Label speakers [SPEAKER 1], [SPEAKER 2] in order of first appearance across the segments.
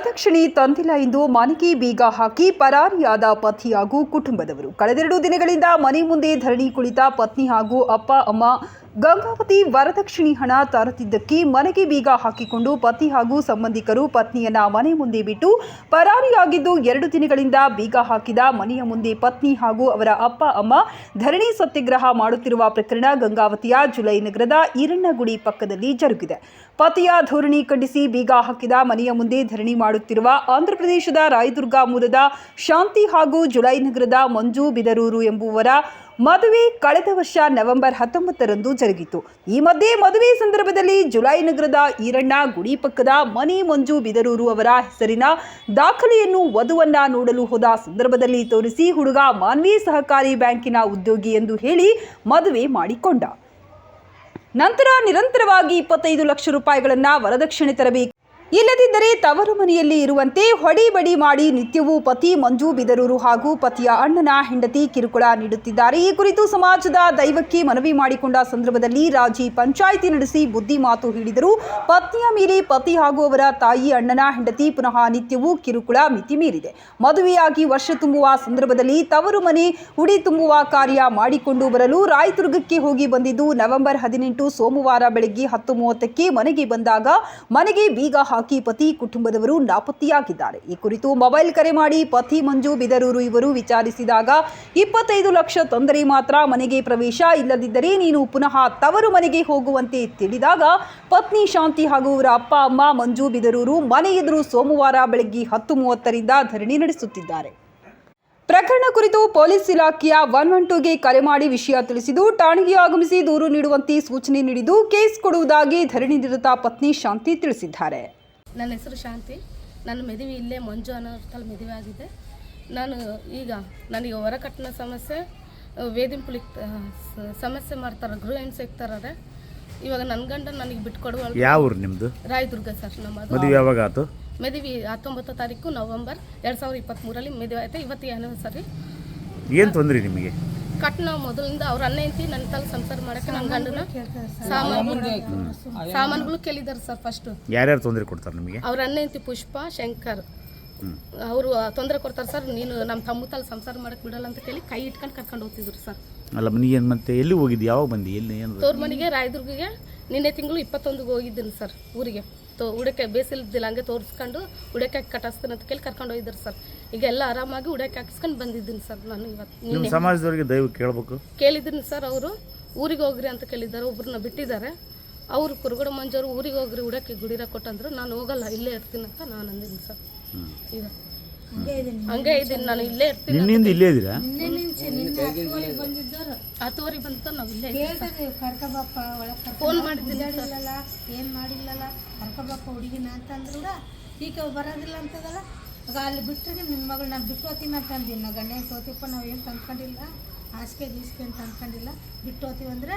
[SPEAKER 1] ವರದಕ್ಷಿಣೆ ತಂದಿಲ್ಲ ಎಂದು ಮನೆಗೆ ಬೀಗ ಹಾಕಿ ಪರಾರಿಯಾದ ಪತಿ ಹಾಗೂ ಕುಟುಂಬದವರು. ಕಳೆದೆರಡು ದಿನಗಳಿಂದ ಮನೆ ಮುಂದೆ ಧರಣಿ ಕುಳಿತ ಪತ್ನಿ ಹಾಗೂ ಅಪ್ಪ ಅಮ್ಮ ಗಂಗಾವತಿ ವರದಕ್ಷಿಣೆ ಹಣ ತರುತ್ತಿದ್ದಕ್ಕೆ ಮನೆಗೆ ಬೀಗ ಹಾಕಿಕೊಂಡು ಪತಿ ಹಾಗೂ ಸಂಬಂಧಿಕರು ಪತ್ನಿಯನ್ನ ಮನೆ ಮುಂದೆ ಬಿಟ್ಟು ಪರಾರಿಯಾಗಿದ್ದು, 2 ದಿನಗಳಿಂದ ಬೀಗ ಹಾಕಿದ ಮನೆಯ ಮುಂದೆ ಪತ್ನಿ ಹಾಗೂ ಅವರ ಅಪ್ಪ ಅಮ್ಮ ಧರಣಿ ಸತ್ಯಾಗ್ರಹ ಮಾಡುತ್ತಿರುವ ಪ್ರಕರಣ ಗಂಗಾವತಿಯ ಜುಲೈ ನಗರದ ಈರಣ್ಣಗುಡಿ ಪಕ್ಕದಲ್ಲಿ ಜರುಗಿದೆ. ಪತಿಯ ಧೋರಣಿ ಖಂಡಿಸಿ ಬೀಗ ಹಾಕಿದ ಮನೆಯ ಮುಂದೆ ಧರಣಿ ಮಾಡುತ್ತಿರುವ ಆಂಧ್ರಪ್ರದೇಶದ ರಾಯದುರ್ಗ ಮೂಲದ ಶಾಂತಿ ಹಾಗೂ ಜುಲೈ ನಗರದ ಮಂಜು ಬಿದರೂರು ಎಂಬುವರ ಮದುವೆ ಕಳೆದ ವರ್ಷ ನವೆಂಬರ್ 19ರಂದು ಜರುಗಿತು. ಈ ಮಧ್ಯೆ ಮದುವೆ ಸಂದರ್ಭದಲ್ಲಿ ಜುಲೈ ನಗರದ ಈರಣ್ಣ ಗುಡಿ ಪಕ್ಕದ ಮನೆ ಮಂಜು ಬಿದರೂರು ಅವರ ಹೆಸರಿನ ದಾಖಲೆಯನ್ನು ವಧುವನ್ನ ನೋಡಲು ಹೋದ ಸಂದರ್ಭದಲ್ಲಿ ತೋರಿಸಿ ಹುಡುಗ ಮಾನ್ವಿ ಸಹಕಾರಿ ಬ್ಯಾಂಕಿನ ಉದ್ಯೋಗಿ ಎಂದು ಹೇಳಿ ಮದುವೆ ಮಾಡಿಕೊಂಡ. ನಂತರ ನಿರಂತರವಾಗಿ 25 ಲಕ್ಷ ರೂಪಾಯಿಗಳನ್ನು ವರದಕ್ಷಿಣೆ ತರಬೇಕು, ಇಲ್ಲದಿದ್ದರೆ ತವರು ಮನೆಯಲ್ಲಿ ಇರುವಂತೆ ಹೊಡಿಬಡಿ ಮಾಡಿ ನಿತ್ಯವೂ ಪತಿ ಮಂಜು ಬಿದರೂರು ಹಾಗೂ ಪತಿಯ ಅಣ್ಣನ ಹೆಂಡತಿ ಕಿರುಕುಳ ನೀಡುತ್ತಿದ್ದಾರೆ. ಈ ಕುರಿತು ಸಮಾಜದ ದೈವಕ್ಕೆ ಮನವಿ ಮಾಡಿಕೊಂಡ ಸಂದರ್ಭದಲ್ಲಿ ರಾಜಿ ಪಂಚಾಯಿತಿ ನಡೆಸಿ ಬುದ್ಧಿ ಮಾತು ಹೇಳಿದರು. ಪತ್ನಿಯ ಮೇಲೆ ಪತಿ ಹಾಗೂ ಅವರ ತಾಯಿ ಅಣ್ಣನ ಹೆಂಡತಿ ಪುನಃ ನಿತ್ಯವೂ ಕಿರುಕುಳ ಮಿತಿ ಮೀರಿದೆ. ಮದುವೆಯಾಗಿ ವರ್ಷ ತುಂಬುವ ಸಂದರ್ಭದಲ್ಲಿ ತವರು ಮನೆ ಉಡಿ ತುಂಬುವ ಕಾರ್ಯ ಮಾಡಿಕೊಂಡು ಬರಲು ರಾಯದುರ್ಗಕ್ಕೆ ಹೋಗಿ ಬಂದಿದ್ದು, ನವೆಂಬರ್ 18 ಸೋಮವಾರ ಬೆಳಗ್ಗೆ 10:30ಕ್ಕೆ ಮನೆಗೆ ಬಂದಾಗ ಮನೆಗೆ ಬೀಗ ಹಾಕಿ ಪತಿ ಕುಟುಂಬದವರು ನಾಪತ್ತೆಯಾಗಿದ್ದಾರೆ. ಈ ಕುರಿತು ಮೊಬೈಲ್ ಕರೆ ಮಾಡಿ ಪತಿ ಮಂಜು ಬಿದರೂರು ಇವರು ವಿಚಾರಿಸಿದಾಗ 25 ಲಕ್ಷ ತೊಂದರೆ ಮಾತ್ರ ಮನೆಗೆ ಪ್ರವೇಶ, ಇಲ್ಲದಿದ್ದರೆ ನೀನು ಪುನಃ ತವರು ಮನೆಗೆ ಹೋಗುವಂತೆ ತಿಳಿದಾಗ ಪತ್ನಿ ಶಾಂತಿ ಹಾಗೂ ಅವರ ಅಪ್ಪ ಅಮ್ಮ ಮಂಜು ಬಿದರೂರು ಮನೆ ಎದುರು ಸೋಮವಾರ ಬೆಳಗ್ಗೆ 10:30ರಿಂದ ಧರಣಿ ನಡೆಸುತ್ತಿದ್ದಾರೆ. ಪ್ರಕರಣ ಕುರಿತು ಪೊಲೀಸ್ ಇಲಾಖೆಯ 112ಗೆ ಕರೆ ಮಾಡಿ ವಿಷಯ ತಿಳಿಸಿದ್ದು, ಠಾಣೆಗೆ ಆಗಮಿಸಿ ದೂರು ನೀಡುವಂತೆ ಸೂಚನೆ ನೀಡಿದ್ದು, ಕೇಸ್ ಕೊಡುವುದಾಗಿ ಧರಣಿ ನಿರತ ಪತ್ನಿ ಶಾಂತಿ ತಿಳಿಸಿದ್ದಾರೆ.
[SPEAKER 2] ನನ್ನ ಹೆಸರು ಶಾಂತಿ. ನನ್ನ ಮದುವೆ ಇಲ್ಲೇ ಮಂಜು ಅನ್ನೋರ್ತಲ್ಲಿ ಮದುವೆ ಆಗಿದೆ. ನನಗೆ ಹೊರ ಕಟ್ಟಿನ ಸಮಸ್ಯೆ, ವೇದಿಂಪುಲಿ ಸಮಸ್ಯೆ ಮಾಡ್ತಾರೆ, ಗೃಹ ಹಿಂಸೆ ಇರ್ತಾರೆ. ಇವಾಗ ನನ್ನ ಗಂಡ ನನಗೆ ಬಿಟ್ಕೊಡುವ.
[SPEAKER 3] ಯಾವ ಊರು ನಿಮ್ಮದು?
[SPEAKER 2] ರಾಯದುರ್ಗ ಸರ್. ನಮ್ಮ
[SPEAKER 3] ಮದುವೆ ಯಾವಾಗ ಆಯ್ತು?
[SPEAKER 2] ಮದುವೆ 19 ತಾರೀಕು ನವೆಂಬರ್ 2023ರಲ್ಲಿ ಮದುವೆ ಆಯ್ತು. ಇವತ್ತು ಆ್ಯನಿವರ್ಸರಿ.
[SPEAKER 3] ಏನು ತೊಂದರೆ ನಿಮಗೆ?
[SPEAKER 2] ಕಟ್ನ ಮೊದಲಿಂದ ಅವ್ರ ಅಣ್ಣ ಐತಿ ನನ್ನ ತಲೆ ಸಂಸಾರ ಮಾಡೋಕ್ಕೆ ನನ್ನ ಗಂಡನ ಸಾಮಾನುಗಳು ಕೇಳಿದ್ದಾರೆ ಸರ್. ಫಸ್ಟ್
[SPEAKER 3] ಯಾರ್ಯಾರು ತೊಂದರೆ ಕೊಡ್ತಾರೆ ನಿಮಗೆ?
[SPEAKER 2] ಅವ್ರ ಅಣ್ಣ ಐತಿ ಪುಷ್ಪ, ಶಂಕರ್. ಅವರು ತೊಂದರೆ ಕೊಡ್ತಾರೆ ಸರ್. ನೀನು ನಮ್ಮ ತಮ್ಮ ತಲೆ ಸಂಸಾರ ಮಾಡಕ್ಕೆ ಬಿಡಲ್ಲ ಅಂತ ಕೇಳಿ ಕೈ ಇಟ್ಕೊಂಡು ಕರ್ಕೊಂಡು ಹೋಗ್ತಿದ್ರು ಸರ್.
[SPEAKER 3] ಅಲ್ಲ, ಮನೆಗೆ ಮತ್ತೆ ಎಲ್ಲಿ ಹೋಗಿದ್ದು? ಯಾವಾಗ ಬಂದು? ಎಲ್ಲಿ? ಏನು
[SPEAKER 2] ತೋರ್ ಮನೆಗೆ ರಾಯದುರ್ಗಿಗೆ ನಿನ್ನೆ ತಿಂಗಳು 21ಗೆ ಹೋಗಿದ್ದೀನಿ ಸರ್. ಊರಿಗೆ ಉಡಕ್ಕೆ ಬೇಸಿಲ್ದಿಲ್ಲ, ಹಂಗೆ ತೋರಿಸ್ಕೊಂಡು ಉಡಕ್ಕೆ ಕಟ್ಟಿಸ್ತೀನಿ ಅಂತ ಕೇಳಿ ಕರ್ಕೊಂಡು ಹೋಗಿದ್ರು ಸರ್. ಈಗ ಎಲ್ಲ ಆರಾಮಾಗಿ ಉಡಕ್ಕೆ ಹಾಕಿಸ್ಕೊಂಡು ಬಂದಿದ್ದೀನಿ ಸರ್. ನಾನು ಇವತ್ತು
[SPEAKER 3] ಸಮಾಜದವರಿಗೆ ದಯವು ಕೇಳಬೇಕು
[SPEAKER 2] ಕೇಳಿದ್ದೀನಿ ಸರ್. ಅವರು ಊರಿಗೆ ಹೋಗ್ರಿ ಅಂತ ಕೇಳಿದ್ದಾರೆ, ಒಬ್ಬರನ್ನ ಬಿಟ್ಟಿದ್ದಾರೆ. ಅವರು ಕುರುಗಡ ಮಂಜವರು ಊರಿಗೆ ಹೋಗ್ರಿ ಉಡಕ್ಕೆ ಗುಡಿರ ಕೊಟ್ಟಂದ್ರು. ನಾನು ಹೋಗಲ್ಲ, ಇಲ್ಲೇ ಇರ್ತೀನಿ ಅಂತ ನಾನು ಅಂದಿದ್ದೀನಿ ಸರ್. ಈಗ ಹಂಗೆ ಇದ್ದೀನಿ, ನಾನು ಇಲ್ಲೇ ಇರ್ತೀನಿ.
[SPEAKER 3] ನಿನ್ನಿಂದ ಇಲ್ಲೇ ಇದ್ದೀರಾ?
[SPEAKER 2] 10 ಬಂತು. ನಾವು ಇಲ್ಲೇ ಫೋನ್ ಮಾಡಿದ್ದೀನಿ ಸರ್.
[SPEAKER 4] ಏನು ಮಾಡಿಲ್ಲಲ್ಲ, ಕರ್ಕೊಬಪ್ಪ ಹುಡುಗಿನ ಅಂತಂದ್ರು ಈಗ ಬರೋದಿಲ್ಲ ಅಂತದಲ್ಲ. ಆಗ ಅಲ್ಲಿ ಬಿಟ್ಟರೆ ನಿಮ್ಮ ಮಗಳು ನಾನು ಬಿಟ್ಟು ಹೋಗ್ತೀನಿ ಅಂತ ಅಂದಿನಿ. ನಾವು ಗಂಡ ತೋತಿಪ್ಪ, ನಾವು ಏನು ತಂದ್ಕೊಂಡಿಲ್ಲ, ಹಾಸಿಗೆ ಗೀಸಿಗೆ ಅಂತ ಅಂದ್ಕೊಂಡಿಲ್ಲ. ಬಿಟ್ಟು ಹೋಗ್ತೀವಿ ಅಂದರೆ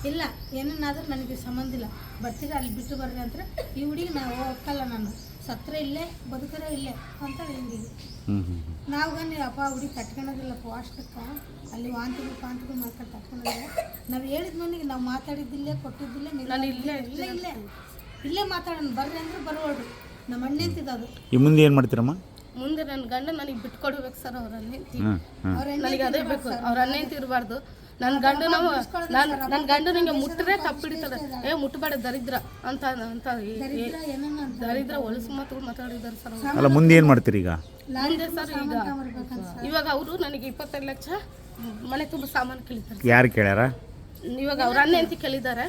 [SPEAKER 4] ಇಲ್ಲ, ಏನೇನಾದ್ರೂ ನನಗೆ ಸಂಬಂಧ ಇಲ್ಲ, ಬರ್ತೀರಿ ಅಲ್ಲಿ ಬಿಟ್ಟು ಬರ್ರಿ ಅಂದ್ರೆ ಈ ಹುಡುಗಿ ನಾವು ಹೋಗಲ್ಲ, ನಾನು ಸತ್ತರೆ ಇಲ್ಲೇ ಬದುಕರೆ ಇಲ್ಲೇ ಅಂತ ಹಿಂಗೆ. ನಾವು ಗಂಡು ಅಪ್ಪ ಹುಡುಗಿ ತಟ್ಕೊಳೋದಿಲ್ಲಪ್ಪ ಅಷ್ಟಕ್ಕೆ, ಅಲ್ಲಿ ವಾಂತಿಗಳು ಮಾಡ್ಕೊಂಡು ತಟ್ಕೊಳೋದಿಲ್ಲ. ನಾವು ಹೇಳಿದ ಮನೆಗೆ ನಾವು ಮಾತಾಡಿದ್ದಿಲ್ಲೇ, ಕೊಟ್ಟಿದ್ದಿಲ್ಲೇ, ನಾನು ಇಲ್ಲೇ ಇಲ್ಲೇ ಇಲ್ಲೇ ಇಲ್ಲೇ ಮಾತಾಡೋಣ ಬರ್ರಿ ಅಂದ್ರೆ ಬರೋಳ್ರಿ. ನಮ್ಮ ಅಣ್ಣ ಅಂತಿದ್ದು.
[SPEAKER 3] ಈ ಮುಂದೆ ಏನು ಮಾಡ್ತೀರಮ್ಮ?
[SPEAKER 2] ಮುಂದೆ ನನ್ನ ಗಂಡ ನನಗೆ ಬಿಟ್ಕೊಡ್ಬೇಕು ಸರ್. ಅವ್ರ ಅಣ್ಣ ನನಗೆ ಅದೇ ಬೇಕು. ಅವ್ರ ಅಣ್ಣ ಅಂತ ಇರಬಾರ್ದು. ನನ್ನ ಗಂಡ ನಂಗೆ ಮುಟ್ಟರೆ ತಪ್ಪಿಡಿತಾರೆ. ಮುಟ್ಟಬೇಡ ದರಿದ್ರ ಅಂತ ದರಿದ್ರ ಹೊಲಸು ಮಾತು ಮಾತಾಡಿದ್ದಾರೆ ಸರ್.
[SPEAKER 3] ಅಲ್ಲ, ಮುಂದೆ ಏನು ಮಾಡ್ತೀರಿ ಈಗ?
[SPEAKER 2] ಮುಂದೆ ಸರ್ ಇವಾಗ ಅವರು ನನಗೆ 25 ಲಕ್ಷ ಮನೆ ತುಂಬ ಸಾಮಾನು ಕೇಳಿದ್ದಾರೆ.
[SPEAKER 3] ಯಾರು ಕೇಳ್ಯಾರ?
[SPEAKER 2] ಇವಾಗ ಅವ್ರ ಅಣ್ಣ ಅಂತ ಕೇಳಿದ್ದಾರೆ.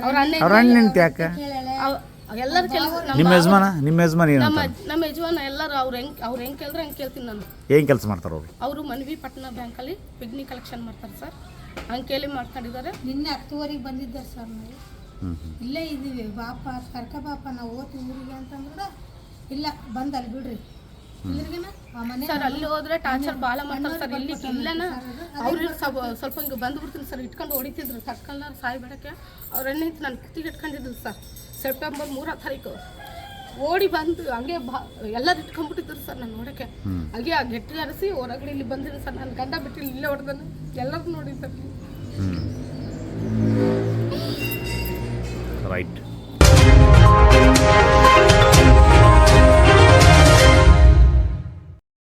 [SPEAKER 2] ಅವ್ರ
[SPEAKER 3] ಅಣ್ಣ ಅಂತ ಯಾಕೆ?
[SPEAKER 2] ಎಲ್ಲರೂ ಕೇಳಿದ್ರು.
[SPEAKER 3] ನಿಮ್ಮ ಯಜಮಾನ
[SPEAKER 2] ನಮ್ಮ ಯಜಮಾನ ಎಲ್ಲರೂ ಅವ್ರು ಹೆಂಗೆ ಕೇಳಿದ್ರೆ ಹಂಗೆ ಕೇಳ್ತೀನಿ ನಾನು.
[SPEAKER 3] ಏನು ಕೆಲಸ ಮಾಡ್ತಾರೆ ಅವರು?
[SPEAKER 2] ಅವರು ಮನ್ವಿ ಪಟ್ಟಣ ಬ್ಯಾಂಕಲ್ಲಿ ಪಿಗ್ನಿ ಕಲೆಕ್ಷನ್ ಮಾಡ್ತಾರೆ ಸರ್. ಹಂಗೆ ಕೇಳಿ ಮಾಡ್ಕೊಂಡಿದ್ದಾರೆ.
[SPEAKER 4] ನಿನ್ನೆ 10ವರೆಗೆ ಬಂದಿದ್ದಾರೆ ಸರ್. ನಾವು ಇಲ್ಲೇ ಇದ್ದೀವಿ, ಬಾಪ ಕರ್ಕ ಬಾಪ ನಾವು ಓದ್ತೀವಿ ಊರಿಗೆ ಅಂತಂದ್ರೆ ಇಲ್ಲ, ಬಂದು ಅಲ್ಲಿ ಬಿಡ್ರಿ
[SPEAKER 2] ಸರ್. ಅಲ್ಲಿ ಹೋದ್ರೆ ಟಾರ್ಚರ್ ಭಾಳ ಮಾಡ್ತಾರೆ ಸರ್. ಇಲ್ಲಿ ಇಲ್ಲನ ಅವ್ರು ಸ್ವಲ್ಪ ಹಿಂಗೆ ಬಂದುಬಿಡ್ತೀನಿ ಸರ್. ಇಟ್ಕೊಂಡು ಹೊಡಿತಿದ್ರು, ತಟ್ಕೊಂಡ್ಲಾರ ಸಾಯ್ಬೇಡಕ್ಕೆ. ಅವ್ರ ಎಣ್ಣೆ ನಾನು ಕುತ್ತಿಗೆ ಇಟ್ಕೊಂಡಿದ್ರು ಸರ್. ಸೆಪ್ಟೆಂಬರ್ 3ರ ತಾರೀಕು ಓಡಿ ಬಂದು ಹಂಗೆ ಎಲ್ಲರೂ ಇಟ್ಕೊಂಡ್ಬಿಟ್ಟಿದ್ರು ಸರ್. ನಾನು ನೋಡೋಕ್ಕೆ ಹಾಗೆ ಆ ಗೆಟ್ಟಿ ಅರಸಿ ಹೊರಗಡೆ ಇಲ್ಲಿ ಬಂದಿದ್ರು ಸರ್. ನನ್ನ ಗಂಡ ಬಿಟ್ಟು ಇಲ್ಲೇ ಹೊಡೆದನು. ಎಲ್ಲರೂ ನೋಡಿದ್ರು.